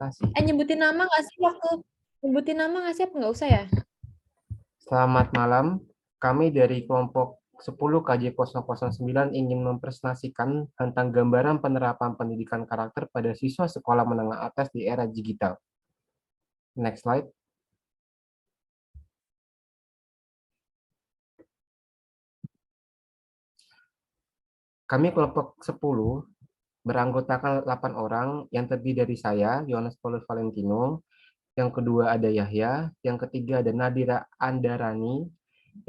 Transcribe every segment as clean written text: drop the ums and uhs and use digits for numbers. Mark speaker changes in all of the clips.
Speaker 1: kasih.
Speaker 2: Nyebutin nama nggak sih waktu nyebutin nama nggak sih? Apa nggak usah ya?
Speaker 1: Selamat malam, kami dari kelompok 10 KJ009 ingin mempresentasikan tentang gambaran penerapan pendidikan karakter pada siswa sekolah menengah atas di era digital. Next slide. Kami kelompok 10 beranggotakan 8 orang yang terdiri dari saya, Yohanes Paulus Valentino, yang kedua ada Yahya, yang ketiga ada Nadira Andarani,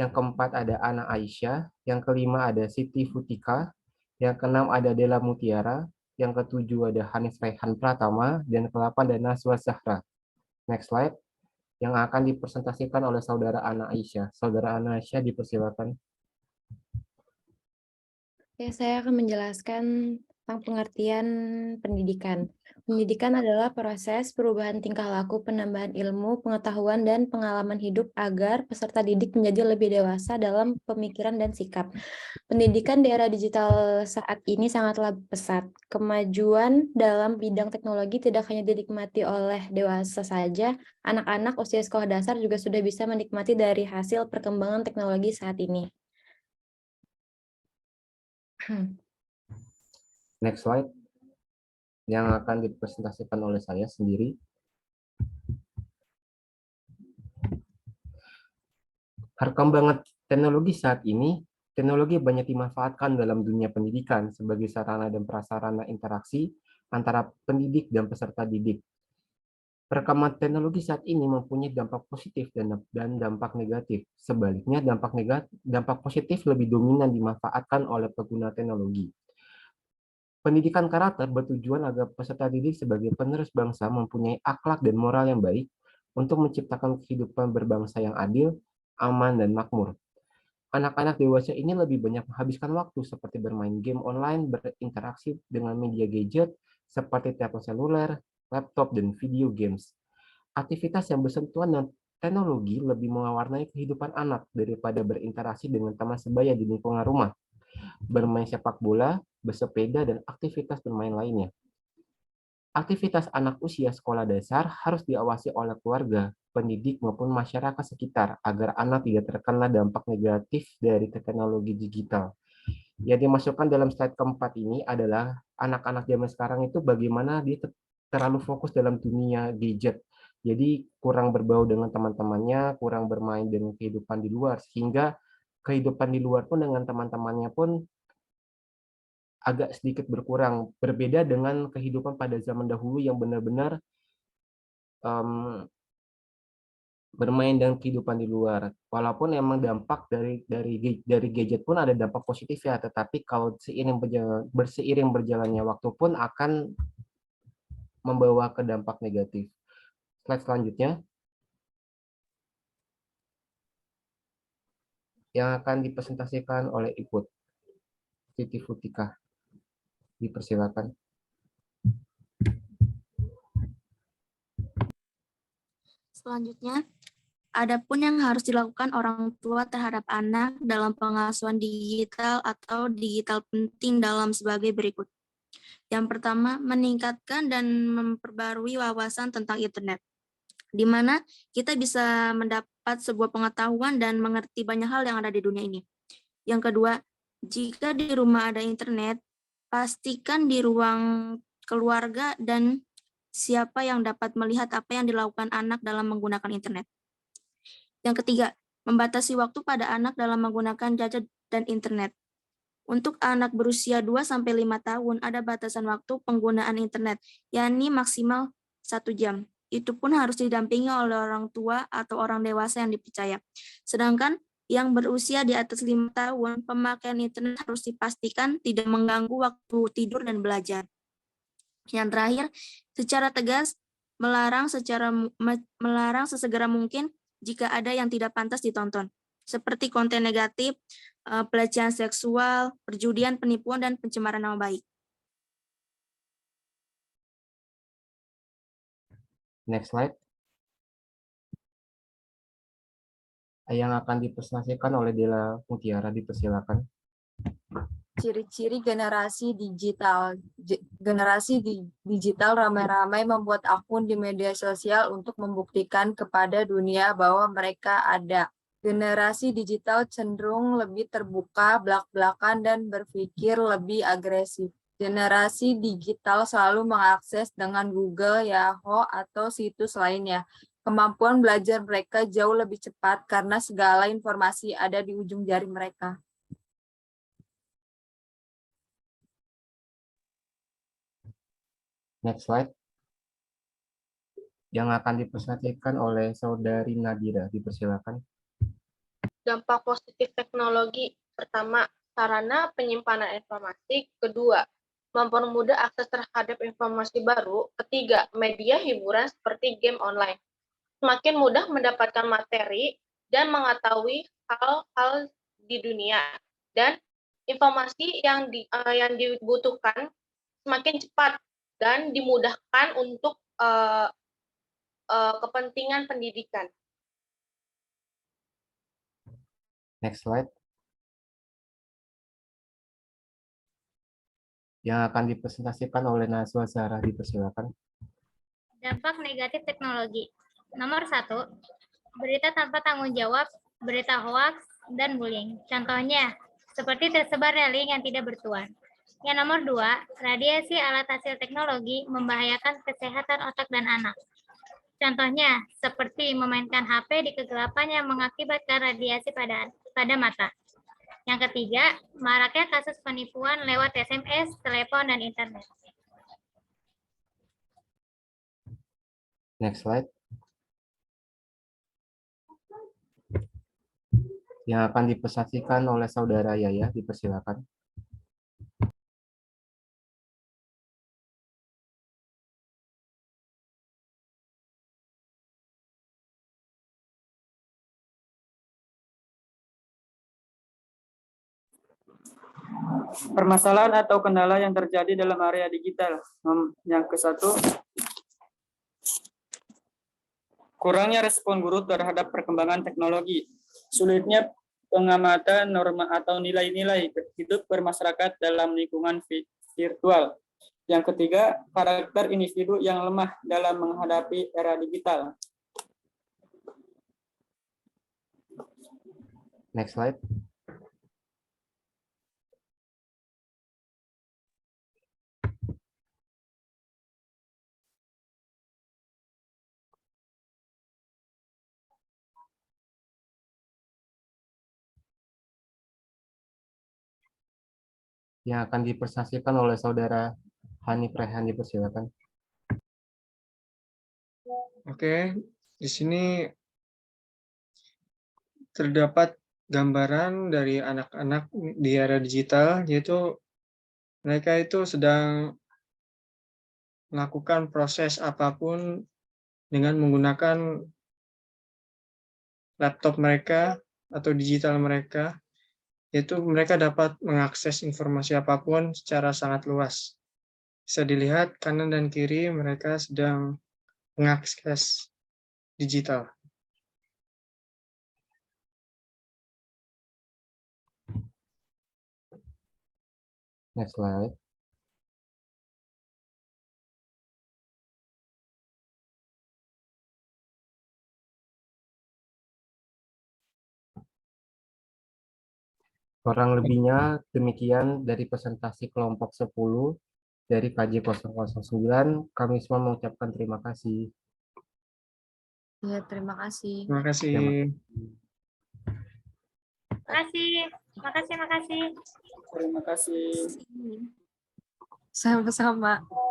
Speaker 1: yang keempat ada Ana Aisyah, yang kelima ada Siti Futika, yang keenam ada Dela Mutiara, yang ketujuh ada Hanis Raihan Pratama, dan ke-8 ada Naswa Zahra. Next slide, yang akan dipresentasikan oleh Saudara Ana Aisyah. Saudara Ana Aisyah dipersilakan.
Speaker 2: Ya, saya akan menjelaskan tentang pengertian pendidikan. Pendidikan adalah proses perubahan tingkah laku, penambahan ilmu, pengetahuan, dan pengalaman hidup agar peserta didik menjadi lebih dewasa dalam pemikiran dan sikap. Pendidikan di era digital saat ini sangatlah pesat. Kemajuan dalam bidang teknologi tidak hanya dinikmati oleh dewasa saja, anak-anak usia sekolah dasar juga sudah bisa menikmati dari hasil perkembangan teknologi saat ini.
Speaker 1: Next slide, yang akan dipresentasikan oleh saya sendiri. Perkembangan teknologi saat ini, teknologi banyak dimanfaatkan dalam dunia pendidikan sebagai sarana dan prasarana interaksi antara pendidik dan peserta didik. Perkembangan teknologi saat ini mempunyai dampak positif dan dampak negatif. Sebaliknya, dampak positif lebih dominan dimanfaatkan oleh pengguna teknologi. Pendidikan karakter bertujuan agar peserta didik sebagai penerus bangsa mempunyai akhlak dan moral yang baik untuk menciptakan kehidupan berbangsa yang adil, aman, dan makmur. Anak-anak dewasa ini lebih banyak menghabiskan waktu seperti bermain game online, berinteraksi dengan media gadget seperti telepon seluler, laptop, dan video games. Aktivitas yang bersentuhan dengan teknologi lebih mewarnai kehidupan anak daripada berinteraksi dengan teman sebaya di lingkungan rumah, bermain sepak bola, bersepeda, dan aktivitas bermain lainnya. Aktivitas anak usia sekolah dasar harus diawasi oleh keluarga, pendidik, maupun masyarakat sekitar agar anak tidak terkena dampak negatif dari teknologi digital. Yang dimasukkan dalam slide keempat ini adalah anak-anak zaman sekarang itu bagaimana dia terlalu fokus dalam dunia gadget. Jadi kurang berbau dengan teman-temannya, kurang bermain dengan kehidupan di luar, sehingga kehidupan di luar pun dengan teman-temannya pun agak sedikit berkurang. Berbeda dengan kehidupan pada zaman dahulu yang benar-benar um, bermain dengan kehidupan di luar. Walaupun emang dampak dari gadget pun ada dampak positif ya, tetapi kalau seiring berjalannya waktu pun akan membawa ke dampak negatif. Slide selanjutnya yang akan dipresentasikan oleh Ibu Siti Futika. Dipersilakan.
Speaker 3: Selanjutnya, adapun yang harus dilakukan orang tua terhadap anak dalam pengasuhan digital atau digital penting dalam sebagai berikut. Yang pertama, meningkatkan dan memperbarui wawasan tentang internet, di mana kita bisa mendapat sebuah pengetahuan dan mengerti banyak hal yang ada di dunia ini. Yang kedua, jika di rumah ada internet, pastikan di ruang keluarga dan siapa yang dapat melihat apa yang dilakukan anak dalam menggunakan internet. Yang ketiga, membatasi waktu pada anak dalam menggunakan gadget dan internet. Untuk anak berusia 2-5 tahun ada batasan waktu penggunaan internet, yakni maksimal 1 jam. Itu pun harus didampingi oleh orang tua atau orang dewasa yang dipercaya. Sedangkan yang berusia di atas 5 tahun, pemakaian internet harus dipastikan tidak mengganggu waktu tidur dan belajar. Yang terakhir, secara tegas melarang sesegera mungkin jika ada yang tidak pantas ditonton, seperti konten negatif, pelecehan seksual, perjudian, penipuan, dan pencemaran nama baik.
Speaker 1: Next slide. Yang akan dipresentasikan oleh Dela Mutiara, dipersilakan.
Speaker 4: ciri-ciri generasi digital. Digital ramai-ramai membuat akun di media sosial untuk membuktikan kepada dunia bahwa mereka ada. Generasi digital cenderung lebih terbuka, belak-belakan, dan berpikir lebih agresif. Generasi digital selalu mengakses dengan Google, Yahoo, atau situs lainnya. Kemampuan belajar mereka jauh lebih cepat karena segala informasi ada di ujung jari mereka.
Speaker 1: Next slide. Yang akan dipresentasikan oleh Saudari Nadira, dipersilakan.
Speaker 5: Dampak positif teknologi. Pertama, sarana penyimpanan informasi. Kedua, mempermudah akses terhadap informasi baru. Ketiga, media hiburan seperti game online. Semakin mudah mendapatkan materi dan mengetahui hal-hal di dunia. Dan informasi yang dibutuhkan semakin cepat dan dimudahkan untuk kepentingan pendidikan.
Speaker 1: Next slide. Yang akan dipresentasikan oleh Najwa Zahra, dipersilakan.
Speaker 6: Dampak negatif teknologi. Nomor 1, berita tanpa tanggung jawab, berita hoaks, dan bullying. Contohnya, seperti tersebarnya link yang tidak bertuan. Yang nomor 2, radiasi alat hasil teknologi membahayakan kesehatan otak dan anak. Contohnya, seperti memainkan HP di kegelapan yang mengakibatkan radiasi pada mata. Yang ketiga, maraknya kasus penipuan lewat SMS, telepon, dan internet.
Speaker 1: Next slide. Yang akan dipresentasikan oleh Saudara Yaya, dipersilakan.
Speaker 7: Permasalahan atau kendala yang terjadi dalam area digital. Yang ke-1, kurangnya respon guru terhadap perkembangan teknologi, sulitnya pengamatan norma atau nilai-nilai hidup bermasyarakat dalam lingkungan virtual. Yang ketiga, karakter individu yang lemah dalam menghadapi era digital.
Speaker 1: Next slide. Yang akan dipresentasikan oleh Saudara Hanif Rehan, dipersilakan.
Speaker 8: Oke, di sini terdapat gambaran dari anak-anak di era digital, yaitu mereka itu sedang melakukan proses apapun dengan menggunakan laptop mereka atau digital mereka, yaitu mereka dapat mengakses informasi apapun secara sangat luas. Bisa dilihat kanan dan kiri mereka sedang mengakses digital.
Speaker 1: Next slide. Kurang lebihnya demikian dari presentasi kelompok 10 dari KJ 009. Kami semua mengucapkan terima kasih.
Speaker 4: Ya, terima kasih.
Speaker 8: Terima kasih.
Speaker 6: Makasih.
Speaker 7: Terima kasih.
Speaker 4: Sama-sama.